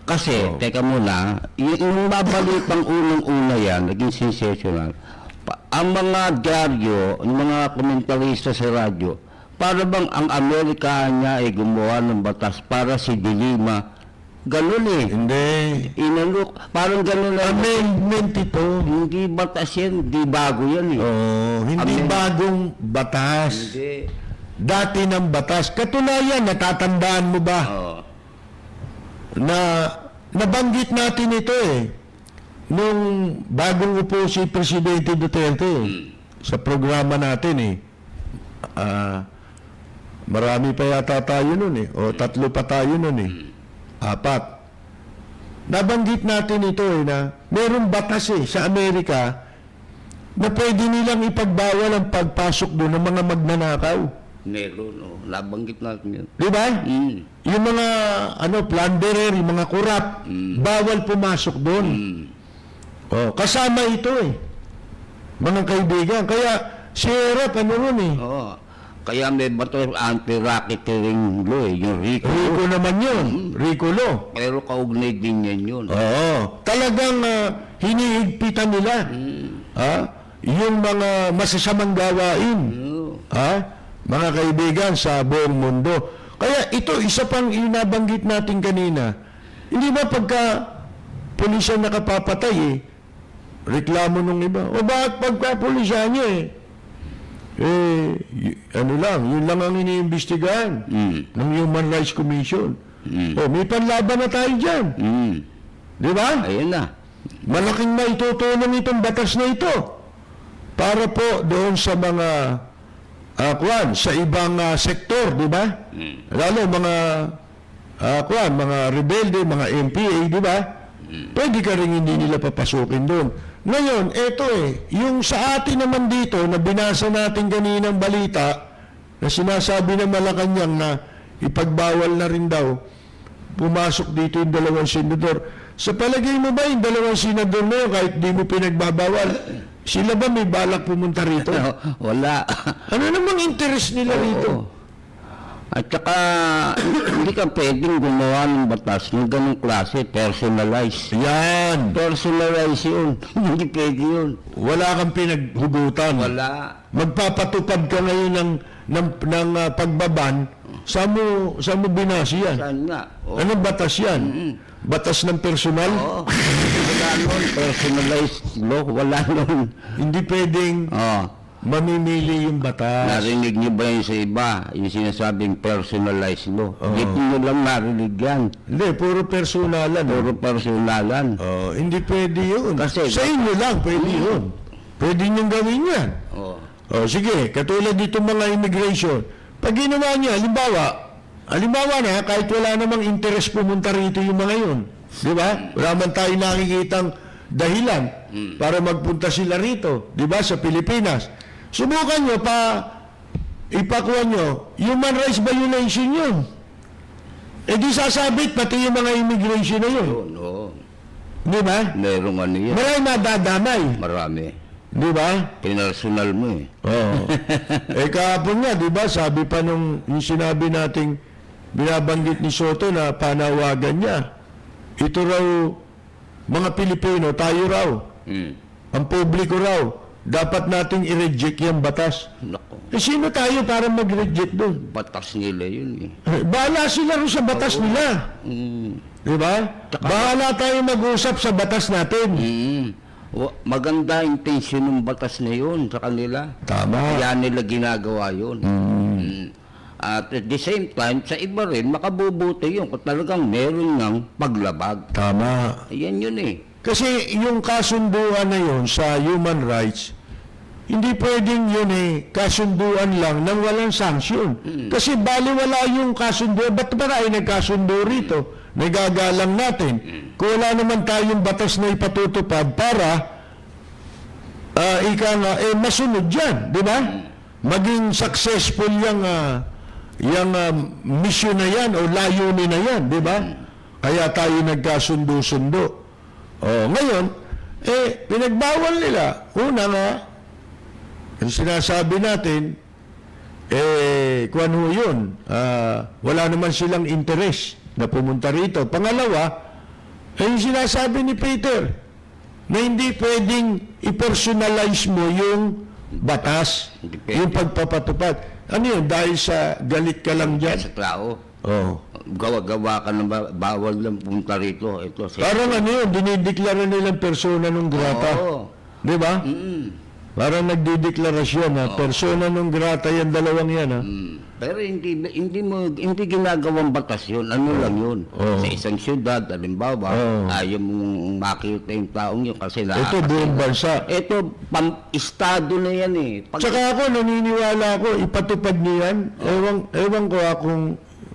Kasi, teka muna, yung babalitang unang-una yan, naging sensational. Ang mga dyaryo, yung mga komentarista sa radyo, para bang ang Amerika niya ay gumawa ng batas para si Dilima. Ganun eh. Hindi. Inalok, parang ganun na. Amendment ito. Hindi batas yan, hindi bago yan eh. Hindi bagong batas. Hindi. Dati ng batas. Katunayan, natatandaan mo ba? Na nabanggit natin ito eh. Nung bagong upo si Presidente Duterte sa programa natin eh. Marami pa yata tayo nun eh. O 3 pa tayo nun eh. 4. Nabanggit natin ito eh na merong batas eh sa Amerika na pwede nilang ipagbawal ang pagpasok doon ng mga magnanakaw. Meron, nabanggit natin yun. Di ba? Yung mga plunderer, yung mga kurap, bawal pumasok doon. Kasama ito eh. Mga kaibigan. Kaya si Erap, ron eh. Kaya may bato anti-racketeering law eh, yung RICO. RICO naman yun. RICO law. Pero kaugnay din yan yun. Talagang hinihigpitan nila. Yung mga masasamang gawain. Mga kaibigan sa buong mundo. Kaya ito, isa pang inabanggit natin kanina. Hindi ba pagka pulisya nakapapatay reklamo nung iba? O bakit pagka pulisya niya yun lang ang iniimbestigahan ng Human Rights Commission. May panlaban na tayo dyan. Di ba? Ayun na. Malaking maitutulong itong batas na ito para po doon sa mga sa ibang sektor, di ba? Lalo mga mga rebelde, mga MPA, di ba? Pwede ka rin hindi nila papasukin doon. Ngayon, eto yung sa atin naman dito na binasa natin kaninang balita na sinasabi ng Malacanang na ipagbawal na rin daw pumasok dito yung 2 senador. Sa palagay mo ba yung 2 senador na yun, kahit di mo pinagbabawal, sila ba may balak pumunta rito? Wala. Ano namang interest nila rito? At saka, hindi ka pwedeng gumawa ng batas ng ganong klase, personalized. Yan. Personalized yun. Hindi pwede yun. Wala kang pinaghugutan. Wala. Magpapatupad ka ngayon ng pagbaban. Saan mo binasi yan? Saan nga? Anong batas yan? Batas ng personal? Wala nun. Personalized law. Wala nun. Hindi pwedeng mamimili yung batas. Narinig niyo ba yun sa iba? Yung sinasabing personalized law. Hindi niyo lang narinig yan. Hindi, puro personalan. Puro personalan. Hindi pwede yun. Kasi, sa inyo lang pwede yun. Pwede niyong gawin yan. Sige, katulad dito mga immigration. Pag ginawa niya, halimbawa na, kahit wala namang interest pumunta rito yung mga yun. Di ba? Wala man tayo nakikitang dahilan para magpunta sila rito. Di ba? Sa Pilipinas. Subukan nyo ipakuha nyo, human rights violation yun. Di sasabit pati yung mga immigration na yun. Di ba? Merong ano yan. Marami nadadamay. Marami. Di ba? Personal mo Kahapon nga, di ba? Sabi pa yung sinabi nating binabanggit ni Soto na panawagan niya. Ito raw, mga Pilipino, tayo raw. Ang publiko raw. Dapat nating i-reject yung batas. Sino tayo para mag-reject doon? Batas nila yun Bahala sila rin sa batas nila. Di ba? Bahala tayo mag-usap sa batas natin. Maganda intention ng batas na yun sa kanila. Tama. Kaya nila ginagawa yun. At at the same time, sa iba rin, makabubuti yun kung talagang meron ng paglabag. Tama. Ayan yun Kasi yung kasunduan na yun sa human rights, hindi pwedeng yun kasunduan lang nang walang sanksyon. Kasi baliwala yung kasunduan. Ba't ba tayo nagkasundo rito? Nagagalang natin. Kung wala naman tayong batas na ipatutupad para masunod dyan. Di ba? Maging successful yung mission na yan o layunin na yan. Di ba? Kaya tayo nagkasundo-sundo. Ngayon, pinagbawal nila. Una nga, yung sinasabi natin, kung yun, wala naman silang interes na pumunta rito. Pangalawa, yung sinasabi ni Peter, na hindi pwedeng i-personalize mo yung batas, Hindi pwede. yung pagpapatupad. Ano yun? Dahil sa galit ka lang dyan? Sa tao, Oo. gawa ka na bawal lang punta rito. Ito, Parang ano yun, dinideklara nilang persona non grata. Oo. Di ba? Parang nagdideklarasyon na persona non grata yan, dalawang yan. Ha? Pero hindi ginagawang batas yun. Ano lang yun? Oo. Sa isang syudad, halimbawa, Oo. ayaw mong makita yung taong yun kasi Ito buong bansa. Ito, estado na yan eh. Tsaka ako, naniniwala ako, ipatupad niyan. Ewan ko akong,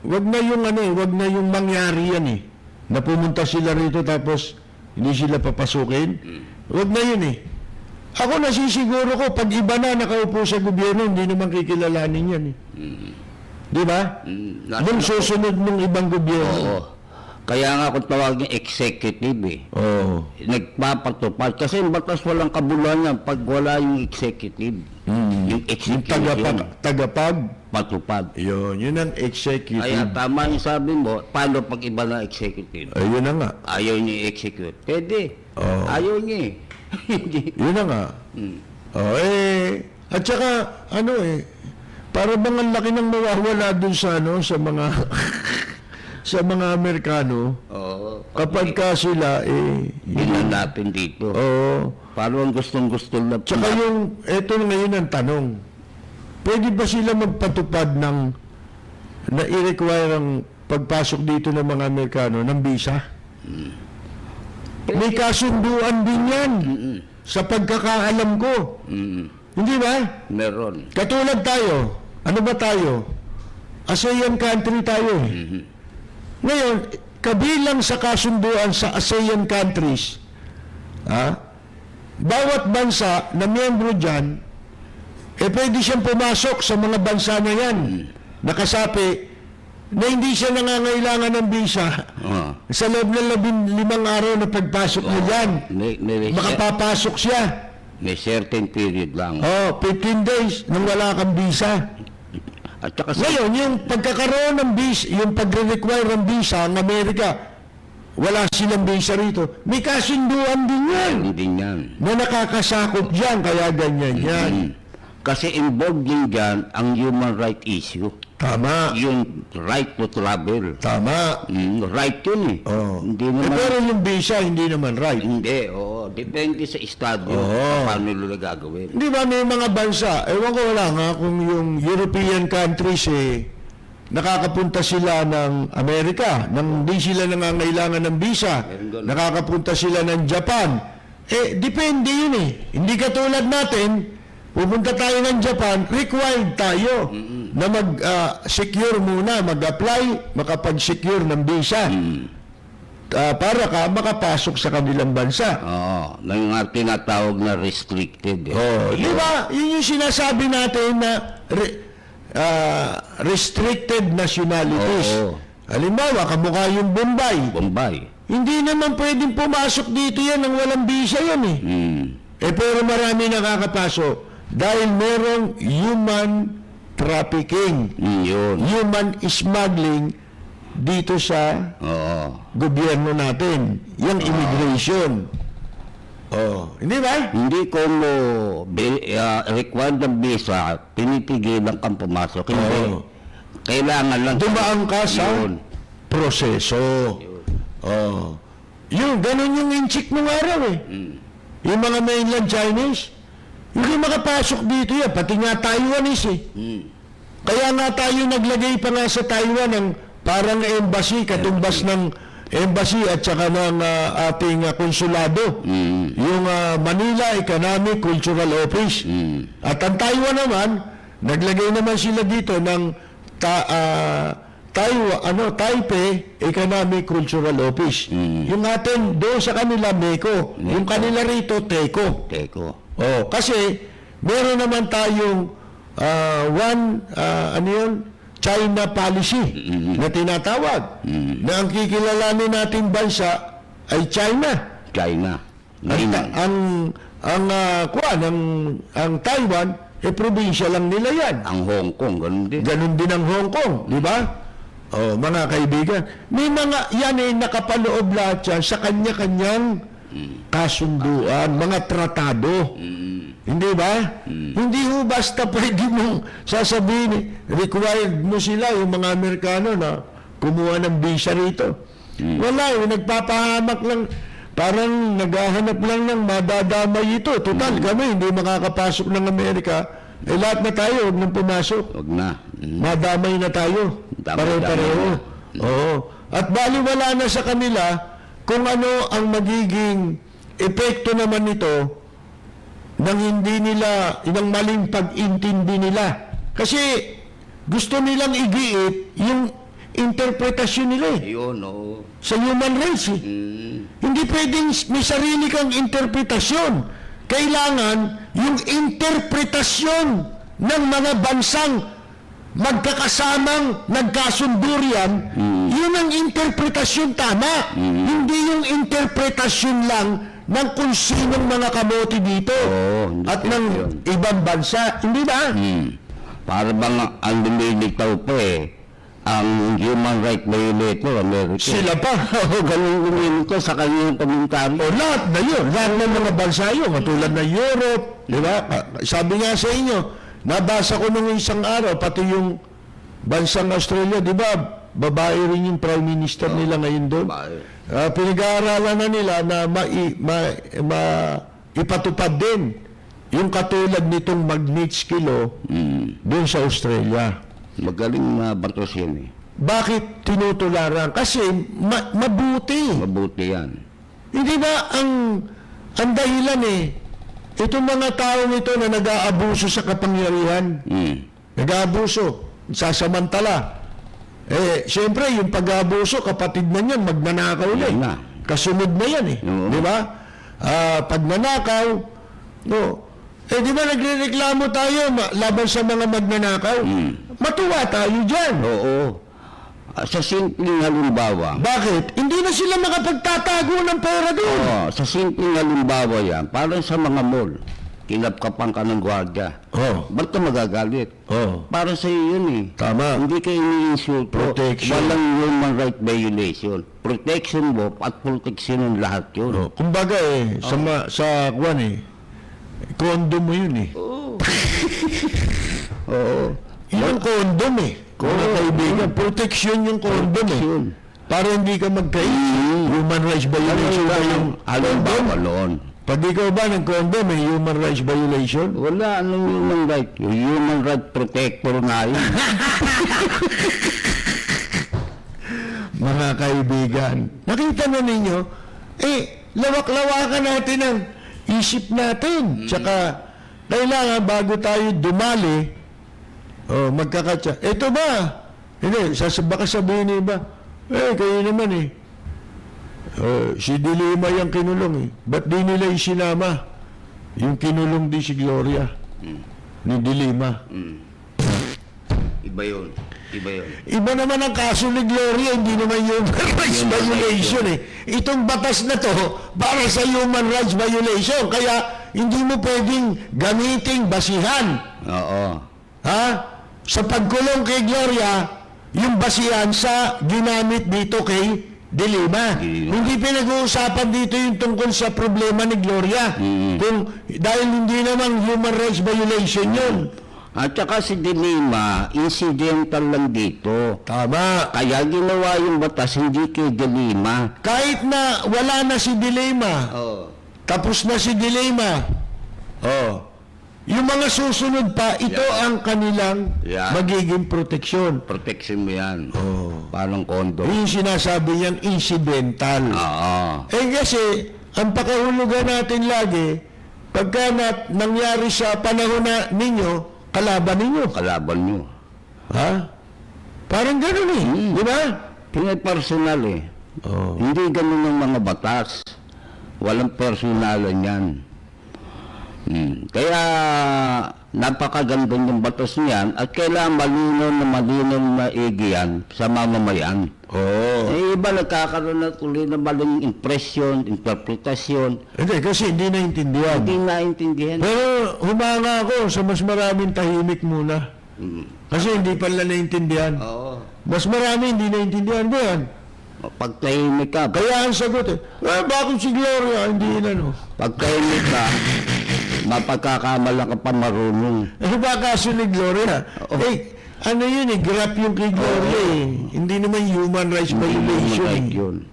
wag na yung ano eh, wag na yung mangyari yan eh. Na pumunta sila rito tapos hindi sila papasukin. Wag na yun eh. Ako nasisiguro ko, pag iba na nakaupo sa gobyerno, hindi naman kikilalanin yan eh. Di ba? Nung susunod ng ibang gobyerno. Oo. Kaya nga kung tawagin executive eh. Oo. Nagpapatupad. Kasi yung batas walang kabuluhan pag wala yung executive. Yung Yung executive yun, tagapag, patupad. yun ang executive. Kaya tama yung sabi mo, paano pag iba na executive? Ayun na nga. Ayaw niya i-execute. Pwede. Oo. Ayaw niya eh. Hindi. Yun na nga. At saka, ano eh, para bang ang laki nang mawawala dun sa, ano, sa mga, sa mga Amerikano, Oo. kapag ka sila, Dinanapin dito. oo. Parang gustong-gusto na. Tsaka yung, eto ngayon ang tanong, pwede ba sila magpatupad ng, na i-require ang pagpasok dito ng mga Amerikano ng visa? May kasunduan din yan, sa pagkakaalam ko. Hindi ba? Meron. Katulad tayo, ano ba tayo? ASEAN country tayo eh. Ngayon, kabilang sa kasunduan sa ASEAN countries, bawat bansa na miyembro dyan, pwede siyang pumasok sa mga bansa na yan. Nakasapi na hindi siya nangangailangan ng visa sa loob ng 15 araw na pagpasok mo dyan. Makapapasok siya. May certain period lang. 15 days nang wala kang visa. At saka Ngayon, yung pagkakaroon ng visa, yung pagre-require ng visa ng Amerika, wala silang visa rito. May kasunduan din yan hindi yan. na nakakasakop dyan, kaya ganyan yan. Kasi involved din dyan ang human right issue. Tama. Yung right to travel. Tama. Right yun eh. Oh. Hindi naman. Pero yung visa, hindi naman right. Hindi, oo. Depende sa estado Oo. paano nila gagawin. Di ba may mga bansa, ewan ko wala nga kung yung European countries nakakapunta sila ng Amerika, nang di sila nangangailangan ng visa, Meron doon. nakakapunta sila ng Japan. Depende yun eh. Hindi katulad natin, pupunta tayo ng Japan, required tayo na mag-secure muna, mag-apply, makapag-secure ng visa. Para ka makapasok sa kanilang bansa. Oo. Yung nga tinatawag na restricted. Di ba? Yun yung sinasabi natin na restricted nationalities. Oo. Halimbawa, kamukha yung Bombay. Bombay. Hindi naman pwedeng pumasok dito yan nang walang visa yan eh. Pero marami nakakapasok dahil merong human trafficking, Yun. human smuggling dito sa Oo. gobyerno natin. Yung immigration. Hindi ba? Hindi ko mo required ng visa, pinipigilan kang pumasok. Hindi. Oo. Kailangan lang. Dumaan ka sa Yun. proseso. Yun, ganun yung inchik nung araw eh. Yung mga mainland Chinese, hindi makapasok dito yan, pati nga Taiwanese eh. Kaya nga tayo naglagay pa nga sa Taiwan ng parang embassy, katumbas ng embassy at saka ng ating konsulado. Yung Manila Economic Cultural Office. At ang Taiwan naman, naglagay naman sila dito ng Taipei Economic Cultural Office. Yung atin doon sa kanila MECO, yung kanila rito TECO. Teko. Kasi meron naman tayong China policy na tinatawag na ang kikilalanin nating bansa ay China. China. At ang Taiwan probinsya lang nila yan. Ang Hong Kong, ganun din. Ganon din ang Hong Kong, di ba? Oh, mga kaibigan, may mga yan nakapaloob lahat yan sa kanya-kanyang kasunduan, mga tratado. Hindi ba? Hindi ho basta pwede mong sasabihin, required mo sila, yung mga Amerikano na kumuha ng visa rito. Wala, nagpapahamak lang, parang naghahanap lang ng madadamay ito. Total, kami hindi makakapasok ng Amerika, lahat na tayo, huwag nang pumasok. Huwag na. Madamay na tayo. Damay-damay Pare-pareho. na. Oo. At baliwala na sa kanila kung ano ang magiging epekto naman nito ng hindi nila, ng maling pag-intindi nila. Kasi gusto nilang igiit yung interpretasyon nila Yun, oo. sa human rights. Hindi pwedeng may sarili kang interpretasyon. Kailangan yung interpretasyon ng mga bansang magkakasamang nagkasundurian, yun ang interpretasyon tama. Hindi yung interpretasyon lang ng kung sinong mga kamote dito Oo, at hindi ng yun. ibang bansa. Hindi ba? Para bang ang lumilitaw pa ang human right violator, Amerika. Sila pa. Ganun lumilitaw sa kanyang komentaryo. O lahat na yun. Lahat ng mga bansa yun. Katulad ng Europe. Di ba? Sabi nga sa inyo, nabasa ko nung isang araw, pati yung bansang Australia, di ba? Babae rin yung prime minister nila ngayon doon. Babae. Pinag-aaralan na nila na ipatupad din yung katulad nitong Magnitsky Law doon sa Australia. Magaling na batos yan Bakit tinutularan? Kasi mabuti. Mabuti yan. Hindi ba ang dahilan itong mga taong ito na nag-aabuso sa kapangyarihan, nag-aabuso, sasamantala. Siyempre, yung pag-aabuso, kapatid na niyan, magnanakaw na Yan na. Kasunod na yan Oo. Di ba? Pag nanakaw, di ba nagrereklamo tayo laban sa mga magnanakaw? Matuwa tayo dyan. Oo. Sa simpleng halimbawa, Bakit? Hindi na sila makapagtatago ng pera doon. sa simpleng halimbawa yan, parang sa mga mall, kinapkapan ka ng gwardiya. Ba't ka magagalit? Para sa iyo yun Tama. Hindi ka ini-insulto. Protection. Walang human right violation. Protection mo at protection ng lahat yun. Kumbaga sa kwan kondo mo yun Oo. Yung kondom mga kaibigan, protection yung kondom Protection. Para hindi ka magka-issue. Human rights violation ba yung Halimbawa kondom? noon. Pag ikaw ba ng kondom, may human rights violation? Wala, anong human right? Yung human right protector na yun. Mga kaibigan, nakita na ninyo, lawak-lawakan natin ang isip natin. Tsaka, kailangan bago tayo dumali, magkakatsa. Ito ba? Hindi, baka sabihin niyo ba, kayo naman si Dilima yung kinulong Ba't di nila isinama? Yung kinulong di si Gloria ni Dilima. Iba yun. Iba naman ang kaso ni Gloria, hindi naman human rights violation Itong batas na to, para sa human rights violation. Kaya, hindi mo pwedeng gamiting basihan. Oo. Ha? Sa pagkulong kay Gloria, yung basihan sa ginamit dito kay Dilima. Hindi pinag-uusapan dito yung tungkol sa problema ni Gloria. Dahil hindi naman human rights violation yun. At saka si Dilima, incidental lang dito. Tama. Kaya ginawa yung batas, hindi kay Dilima. Kahit na wala na si Dilima, tapos na si Dilima, yung mga susunod pa, ito ang kanilang magiging proteksyon. Protection mo yan. Parang kondo. Yung sinasabi niyang incidental. Oo. Kasi, ang pakahulugan natin lagi, pagka nangyari sa panahon na ninyo, kalaban ninyo. Kalaban nyo. Ha? Parang gano'n Di ba? Personal Hindi ganun ang mga batas. Walang personalan yan. Kaya napakaganda ng batas niyan at kailangan malinaw na igiyan sa mamamayan. Iba nagkakaroon na tuloy na maling impresyon, interpretasyon. Hindi, kasi hindi naintindihan. Hindi naintindihan. Pero humanga ako sa mas maraming tahimik muna. Kasi hindi pala naintindihan. Mas marami hindi naintindihan mo yan. Pag tahimik ka, Kaya ang sagot bakit si Gloria hindi inano? pag tahimik ka, mapagkakamala ka pa marunong. Ano ba kaso ni Gloria? Ano yun grab yung kay Gloria Hindi naman human rights violation Right yun.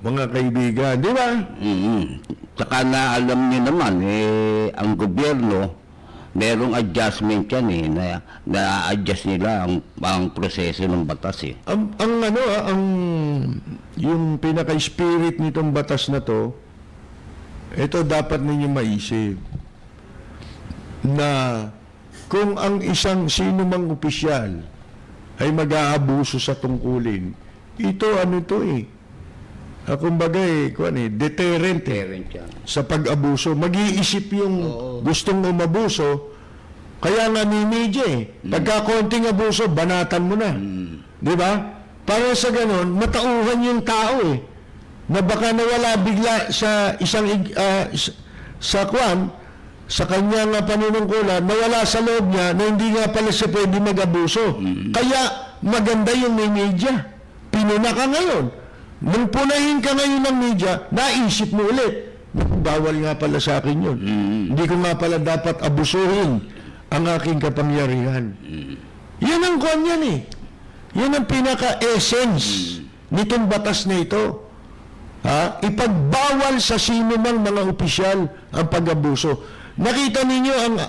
Mga kaibigan, di ba? Tsaka na alam niyo naman, ang gobyerno, merong adjustment yan na-adjust nila ang proseso ng batas Yung pinaka-spirit nitong batas na to, ito dapat ninyo maisip na kung ang isang sino mang opisyal ay mag-aabuso sa tungkulin, ito kumbaga deterrent Parent yan. sa pag-abuso. Mag-iisip yung gustong umabuso, kaya nga ni media pagka konting abuso, banatan mo na. Di ba? Para sa ganon, matauhan yung tao na baka nawala bigla sa isang sa kanyang panunungkulan, nawala sa loob niya na hindi nga pala siya pwede mag-abuso. Kaya maganda yung may media. Pinuna ka ngayon. Nung punahin ka ngayon ng media, naisip mo ulit, bawal nga pala sa akin yun. Hindi ko nga pala dapat abusuhin ang aking kapangyarihan. Yan ang kwan yan Yan ang pinaka-essence nitong batas na ito. Ipagbawal sa sino mang mga opisyal ang pag-abuso. Nakita ninyo ang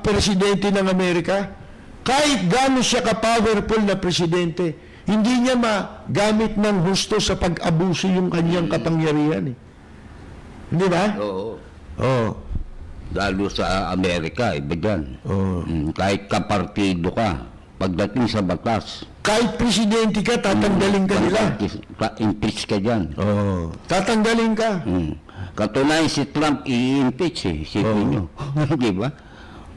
presidente ng Amerika? Kahit gano'n siya ka-powerful na presidente, hindi niya magamit ng husto sa pag-abuso yung kanyang kapangyarihan Hindi ba? Oo. Lalo sa Amerika, iba dyan. Kahit kapartido ka, pagdating sa batas, Kahit presidente ka, tatanggalin ka nila. impeach ka dyan. Tatanggalin ka. Katunayan si Trump i-impeach Isipin nyo. Di ba?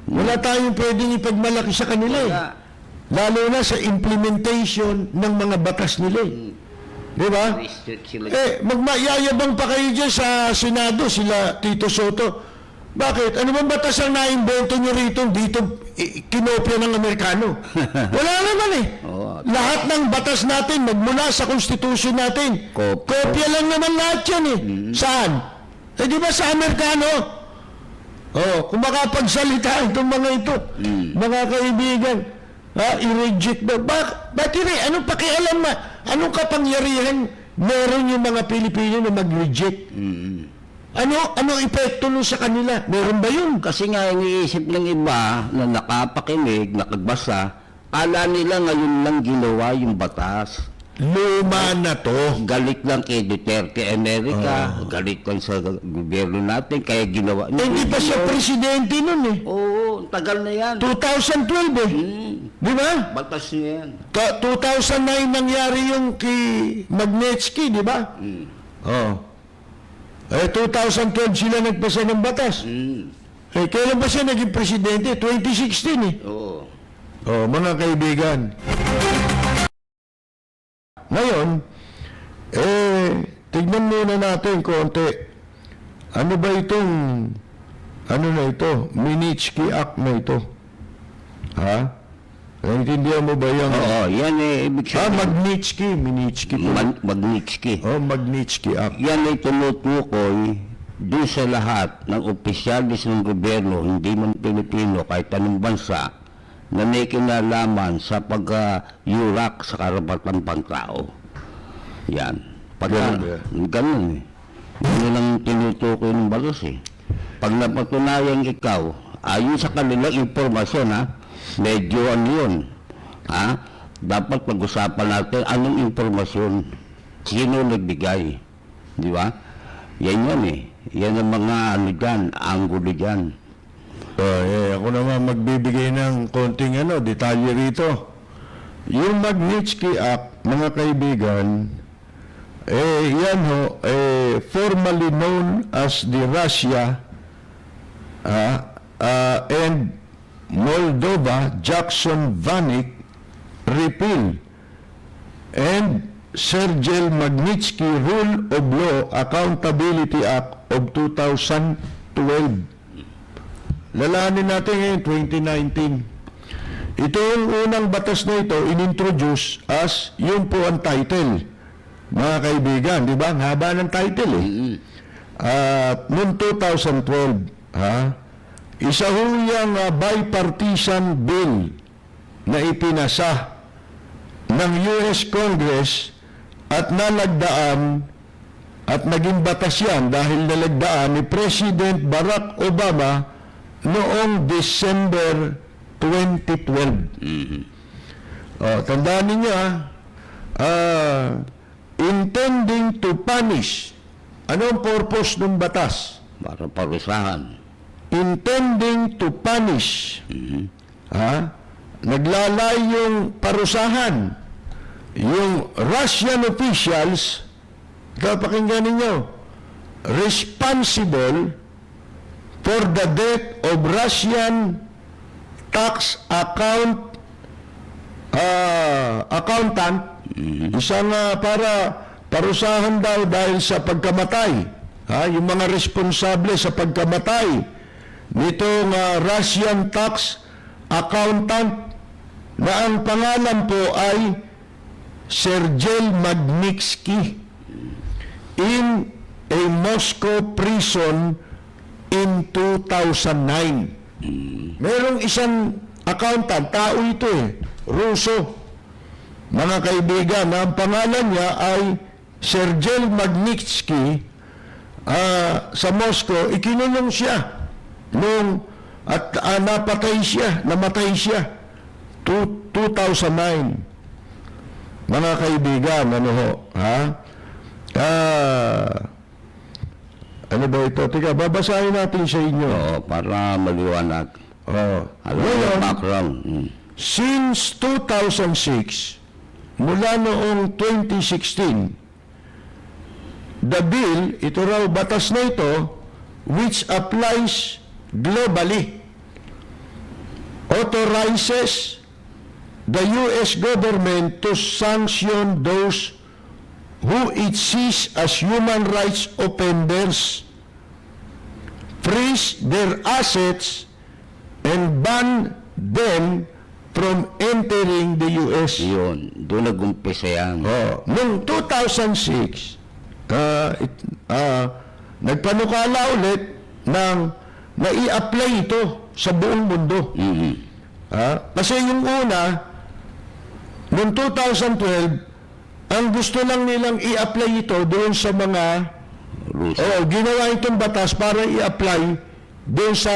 Wala tayong pwedeng ipagmalaki sa kanila Lalo na sa implementation ng mga batas nila Di ba? Restrict sila. Magmayayabang pa kayo dyan sa Senado, sila Tito Soto. Bakit? Ano bang batas ang naimbento nyo rito? Dito, kinopya ng Amerikano. Wala naman Lahat ng batas natin, magmula sa konstitusyon natin, kopya lang naman lahat yan Saan? Di ba sa Amerikano? Kung makapagsalita itong mga ito, mga kaibigan, i-reject na. Bakit anong pakialam anong kapangyarihan meron yung mga Pilipino na mag-reject? Ano epekto nun sa kanila? Meron ba yun? Kasi nga iniisip ng iba na nakapakinig, nakabasa, ala nila ngayon lang ginawa yung batas. Luma na to. Galit lang kay Duterte Amerika, galit lang sa gobyerno natin, kaya ginawa. Hindi pa siya presidente nun Oo, tagal na yan. 2012 Di ba? Batas niya yan. 2009 nangyari yung kay Magnitsky, di ba? 2012 sila nagpasa ng batas. Kailan ba siya naging presidente? 2016 Oo. mga kaibigan. Ngayon, tignan muna natin konti. Ano ba itong, Magnitsky Act na ito? Naintindihan mo ba yung... Oo, yan ibig sabihin. Magnitsky. Magnitsky. Magnitsky Act. Yan ay tumutukoy doon sa lahat ng opisyalis ng gobyerno, hindi man Pilipino, kahit anong bansa, na may kinalaman sa pag-yurak sa karapatang pantao. Yan. Ganun Yun ang tinutukoy ng batas Pag napatunayan ikaw, ayon sa kanilang impormasyon medyo yun. Dapat pag-usapan natin anong impormasyon, sino nagbigay. Di ba? Yan Yan ang mga anggulo dyan. Ako naman magbibigay ng konting detalye rito. Yung Magnitsky Act, mga kaibigan, yan formally known as the Russia and Moldova-Jackson-Vanik Repeal and Sergei Magnitsky Rule of Law Accountability Act of 2012. Lalanin natin ngayon, 2019. Ito yung unang batas na ito, inintroduce as yun po ang title. Mga kaibigan, di ba? Ang haba ng title eh. Noong 2012, isa ho yung bipartisan bill na ipinasa ng US Congress at nalagdaan at naging batas yan dahil nalagdaan ni President Barack Obama noong December 2012. Tandaan ninyo intending to punish. Anong purpose ng batas? Para parusahan. Intending to punish. Naglalayong parusahan yung Russian officials, pakinggan ninyo, responsible for the death of Russian tax accountant, isang para parusahan daw dahil sa pagkamatay, yung mga responsable sa pagkamatay nitong Russian tax accountant na ang pangalan po ay Sergei Magnitsky in a Moscow prison in 2009. Merong isang accountant, tao ito Ruso. Mga kaibigan, na ang pangalan niya ay Sergei Magnitsky. Sa Moscow, ikinulong siya at namatay siya 2009. Mga kaibigan, ano ba ito? Tika, babasahin natin sa inyo. Oo, para maliwanag. Alam yung background. Since 2006, mula noong 2016, the bill, ito raw batas na ito, which applies globally, authorizes the U.S. government to sanction those who it sees as human rights offenders, freeze their assets, and ban them from entering the U.S. Yun, doon nag-umpisa yan. Noong 2006, nagpanukala ulit na i-apply ito sa buong mundo. Kasi yung una, noong 2012, ang gusto lang nilang i-apply ito doon sa mga ginawa itong batas para i-apply doon sa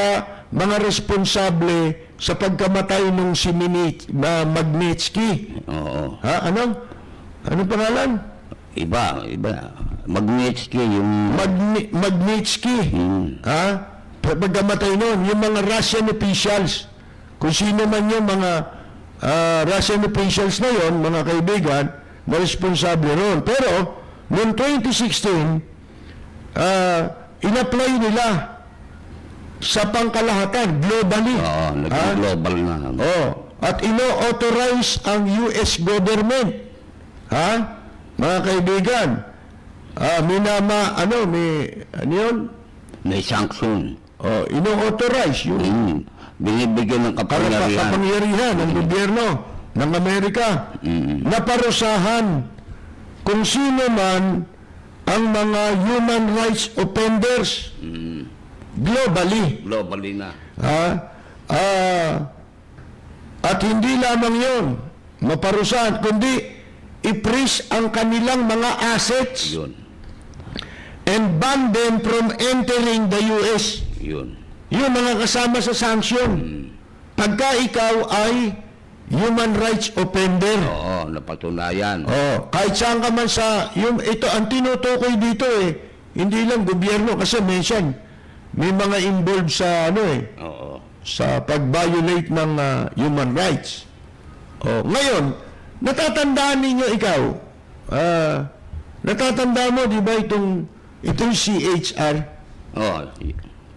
mga responsable sa pagkamatay nung si Magnitsky. Oo. Anong pangalan? Iba. Magnitsky yung... Magnitsky. Pagkamatay nun, yung mga Russian officials, kung sino man yung mga Russian officials na yon, mga kaibigan, na responsable ron. Pero, noong 2016, in-apply nila sa pangkalahatan, globally. Naging global na. At ino-authorize ang US government. Mga kaibigan, May sanction. Ino-authorize yung Binibigyan ng kapangyarihan ng gobyerno ng Amerika na parusahan kung sino man ang mga human rights offenders globally. Globally na. At hindi lamang yon maparusahan, kundi i-freeze ang kanilang mga assets Yun. and ban them from entering the US. Yun. Yung mga kasama sa sanction. Pagka ikaw ay human rights offender. Oo, napatunayan. Kahit saan ka man ito, ang tinutukoy dito hindi lang gobyerno kasi minsan may mga involved sa sa pag-violate ng human rights. Ngayon, natatandaan ninyo ikaw, natatandaan mo, di ba, itong CHR?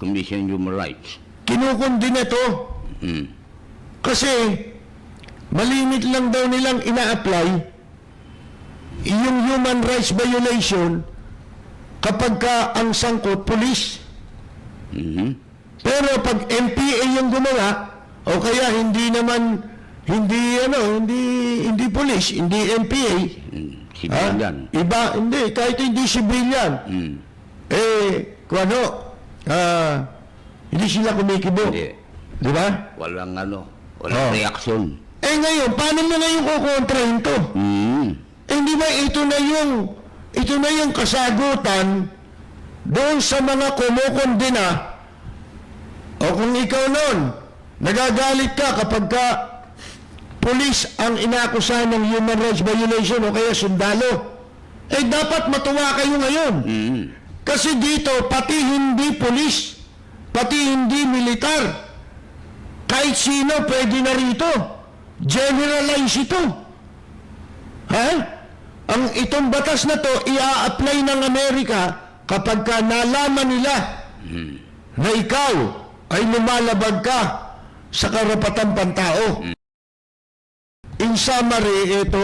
Commission on Human Rights. Kinukundina to. Kasi, malimit lang daw nilang ina-apply yung human rights violation kapag ka ang sangkot, police. Pero pag MPA yung gumawa, o kaya hindi naman hindi police, hindi NPA. Civilian. Iba, hindi, kahit hindi civilian. Mm. Hindi sila kumikibo. Hindi. Di ba? Walang Oh. reaksyon. Ngayon, paano mo ngayon kukontrahin to? Hindi ba ito na yung kasagutan doon sa mga kumukondena o kung ikaw noon, nagagalit ka kapag ka pulis ang inakusahan ng human rights violation o kaya sundalo. Dapat matuwa kayo ngayon. Kasi dito, pati hindi pulis, pati hindi militar, kahit sino pwede na rito. Generalize ito. Ha? Itong batas na to, ia-apply ng Amerika kapag ka nalaman nila na ikaw ay lumalabag ka sa karapatang pantao. In summary, ito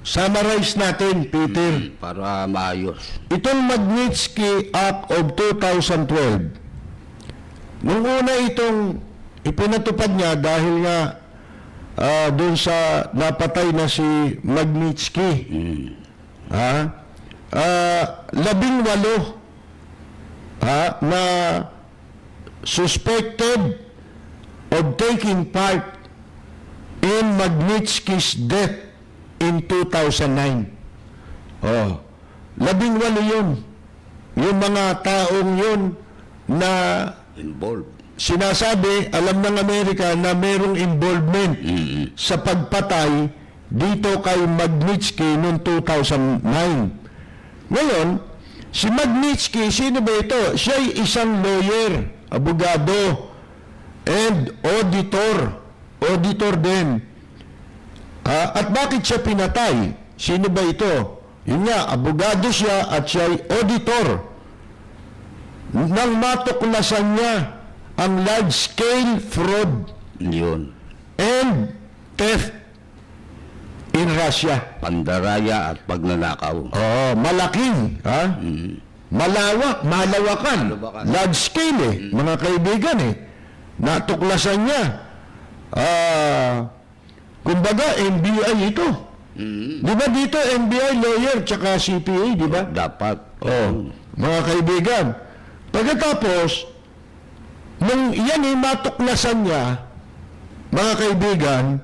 summarize natin, Peter. Para maayos. Itong Magnitsky Act of 2012, nung una itong ipinatupad niya dahil nga doon sa napatay na si Magnitsky. 18 na suspected of taking part in Magnitsky's death in 2009. 18 yun. Yung mga taong yun na Involved. sinasabi, alam ng Amerika na merong involvement sa pagpatay dito kay Magnitsky noong 2009. Ngayon, si Magnitsky, sino ba ito? Siya ay isang lawyer, abogado, and auditor. Auditor din. At bakit siya pinatay? Sino ba ito? Yun nga, abogado siya at siya ay auditor. Nang matuklasan niya ang large-scale fraud Yun. and theft in Russia. Pandaraya at pagnanakaw. Malaking, malawakan, Malawakan. large scale mga kaibigan natuklasan niya. Kumbaga, NBI ito. Di ba dito, NBI lawyer tsaka CPA, di ba? Dapat. Mga kaibigan. Pagkatapos, nung yan matuklasan niya, mga kaibigan,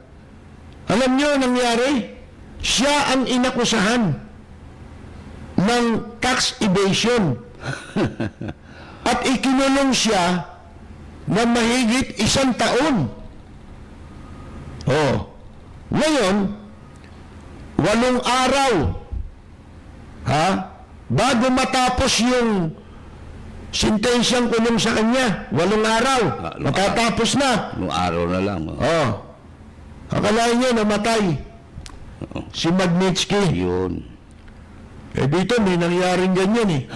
alam niyo ang nangyari? Siya ang inakusahan ng tax evasion. At ikinulong siya na mahigit 1 taon. Ngayon, 8 araw, bago matapos yung sentensyang kulong sa kanya, 8 araw, matatapos na. Nung araw na lang. Akalain niyo namatay si Magnitsky. Yun. Dito may nangyaring ganyan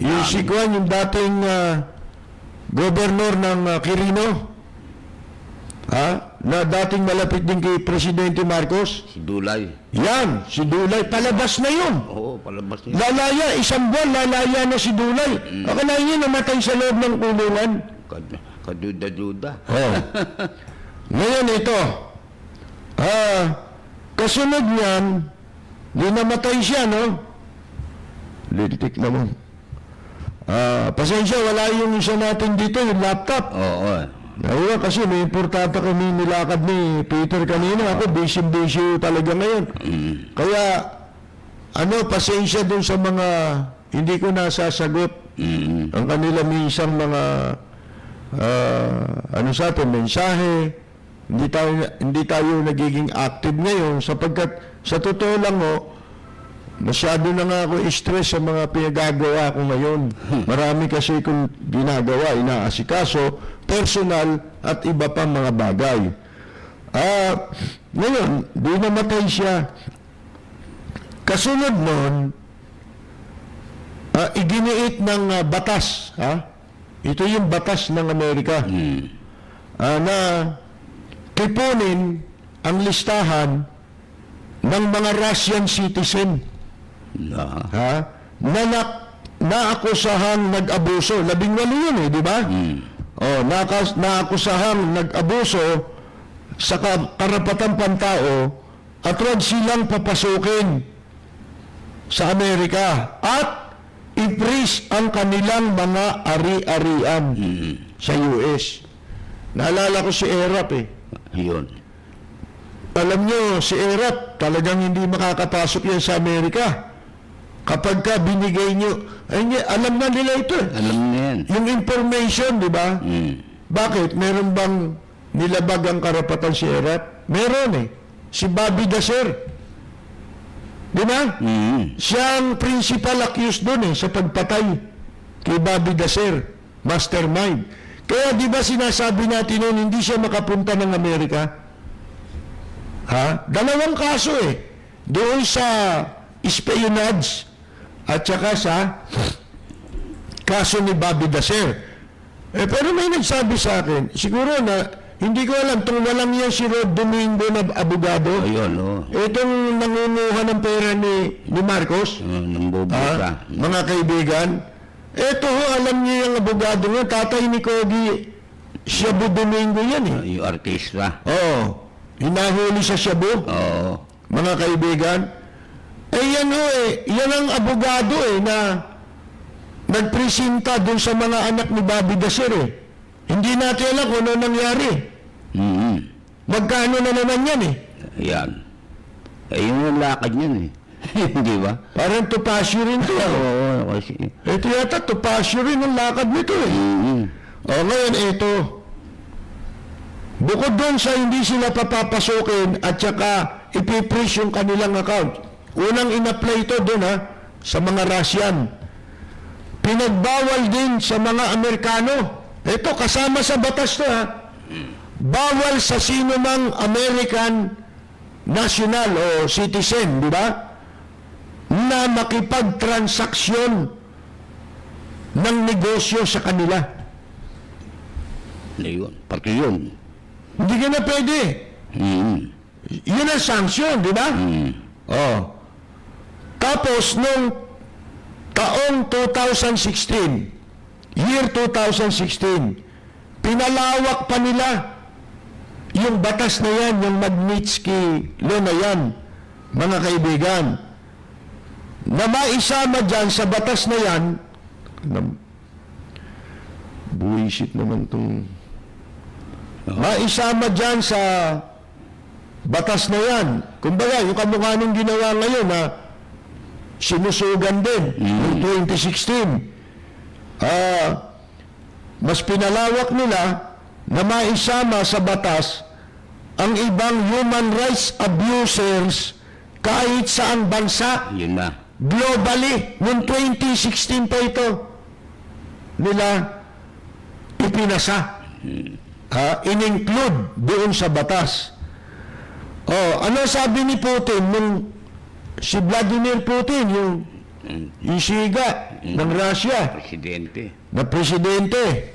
yung si Kwan, yung dating gobernador ng Quirino, na dating malapit din kay Presidente Marcos. Si Dulay. Yan, si Dulay, palabas na yun. Oo, palabas niya. Lalaya, 1 buwan, lalaya na si Dulay. Akalain niyo namatay sa loob ng kulungan. Kaduda-duda. Ngayon ito, kasunod niyan, di namatay siya, no? Lintik naman. Pasensya, wala yung isa natin dito, yung laptop. Oo. Kasi may importante kami nilakad ni Peter kanina. Ako, busy talaga ngayon. Kaya, pasensya dun sa mga hindi ko nasasagot. Ang kanila minsang mga sa atin, mensahe. Hindi tayo nagiging active ngayon sapagkat sa totoo lang masyado na nga ako stress sa mga pinagagawa ko ngayon. Marami kasi kong ginagawa, inaasikaso, personal at iba pang mga bagay. Ngayon, di namatay siya. Kasunod nun, iginiit ng batas. Ito yung batas ng Amerika. Na tipunin ang listahan ng mga Russian citizen na naakusahang nag-abuso. 18 yun di ba? Naakusahang nag-abuso sa karapatang pantao at huwag silang papasukin sa Amerika at i-freeze ang kanilang mga ari-arian sa US. Naalala ko si Erap eh. Yun. Alam nyo, si Erap talagang hindi makakapasok yan sa Amerika. Kapag ka binigay nyo, alam na nila ito eh. Alam na yan. Yung information, di ba? Bakit? Meron bang nilabag ang karapatan si Erap? Meron eh. Si Bobby Daser. Di ba? Siya ang principal accused doon eh, sa pagpatay kay Bobby Daser. Mastermind. Kaya di ba sinasabi natin noon, hindi siya makapunta ng Amerika? Ha? Dalawang kaso eh. Doon sa espionage at saka sa kaso ni Bobby Daser. Pero may nagsabi sa akin, siguro na, hindi ko alam, itong walang yan si Rod Domingo na abogado. Ayun, oh. Itong nangunguha ng pera ni Marcos. Nang bubuka. Mga kaibigan. Ito ho, alam niyo yung abogado nga, tatay ni Kogi, Shabu Domingo yan eh. Yung artista. Oo. Hinahuli sa Shabu. Oo. Mga kaibigan. Yan ho eh, yan ang abogado eh na nagpresenta dun sa mga anak ni Bobby Daser eh. Hindi natin alam kung ano nangyari. Magkano na naman yan eh. Yan. Yung lakad yan eh. Di ba? Parang tupasyo rin to. Oo, kasi. Ito yata, tupasyo rin ang lakad nito eh. Ngayon, ito. Bukod doon sa hindi sila papapasukin at saka ipiprease yung kanilang account. Unang in-apply ito doon sa mga Russian. Pinagbawal din sa mga Amerikano. Ito, kasama sa batas to Bawal sa sino mang American national o citizen, di ba? Na makipagtransaksyon ng negosyo sa kanila. Ayun. Pati yun. Hindi ka na pwede. Yun ang sanction, di ba? Tapos, nung taong 2016, year 2016, pinalawak pa nila yung batas na yan, yung Magnitsky Law na yan, mga kaibigan. Na maisama dyan sa batas na yan, buwisit naman itong maisama dyan sa batas na yan. Kumbaga, yung kamukha nung ginawa ngayon na sinusugan din noong 2016. Mas pinalawak nila na maisama sa batas ang ibang human rights abusers kahit saang bansa. Yun na. Globally, noong 2016 pa ito, nila ipinasa. In-include doon sa batas. Ano sabi ni Putin nung si Vladimir Putin, yung siga ng Russia, Presidente. na presidente?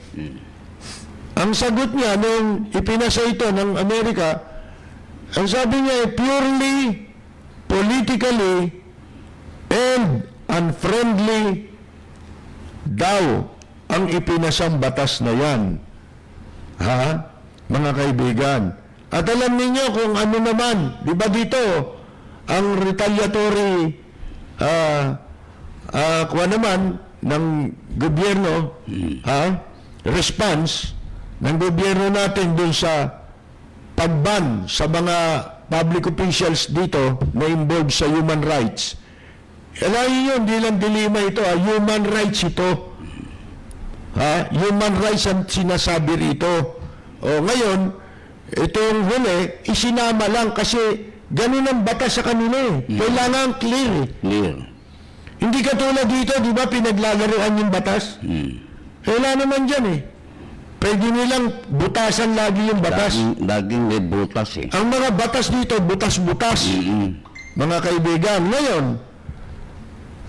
Ang sagot niya nung ipinasa ito ng Amerika, ang sabi niya purely politically and unfriendly daw ang ipinasang batas na yan. Mga kaibigan. At alam ninyo kung ano naman, di ba dito, ang retaliatory kuha naman ng gobyerno, response ng gobyerno natin dun sa pagban sa mga public officials dito na involved sa human rights. Alam niyo, hindi lang dilema ito, human rights ito. Human rights ang sinasabi rito. Ngayon, itong huli, isinama lang kasi ganun ang batas sa kanila eh. Kailangan clear eh. Clear. Hindi katulad dito, di ba, pinaglalaroan yung batas? Wala naman dyan eh. Pwede nilang butasan lagi yung batas. Laging may butas eh. Ang mga batas dito, butas-butas. Mga kaibigan, ngayon,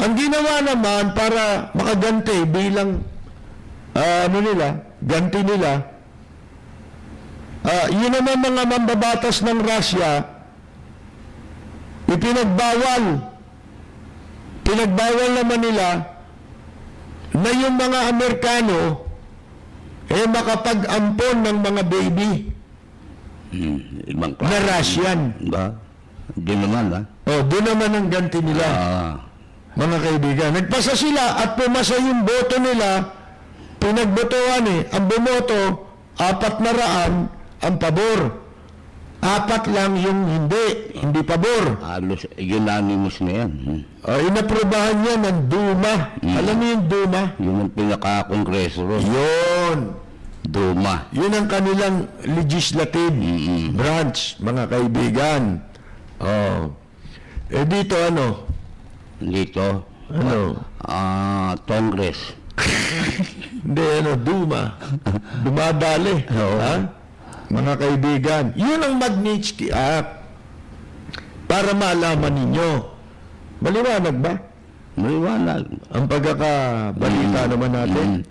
ang ginawa naman para makaganti bilang ganti nila, yun naman mga mambabatas ng Russia, pinagbawal naman nila na yung mga Amerikano makapag-ampon ng mga baby. Ibang na Russian. Ba? Di naman, ha? Oh, doon naman ang ganti nila. Mga kaibigan, nagpasa sila at pumasa yung boto nila, pinagbotohan ang bumoto, 400 ang pabor. 4 lang yung hindi pabor. Halos unanimous na yan. Inaprobahan niya ng Duma. Alam mo yung Duma? Yun ang pinaka-kongreso ron. Yun. Duma. Yun ang kanilang legislative branch, mga kaibigan. Oh. Dito ano? Dito. Congress. Hindi, Duma. Dumadali. Ha? Mga kaibigan, yun ang Magnitsky Act. Para malaman ninyo. Maliwanag ba? Maliwanag. Ang pagkakabalita naman natin.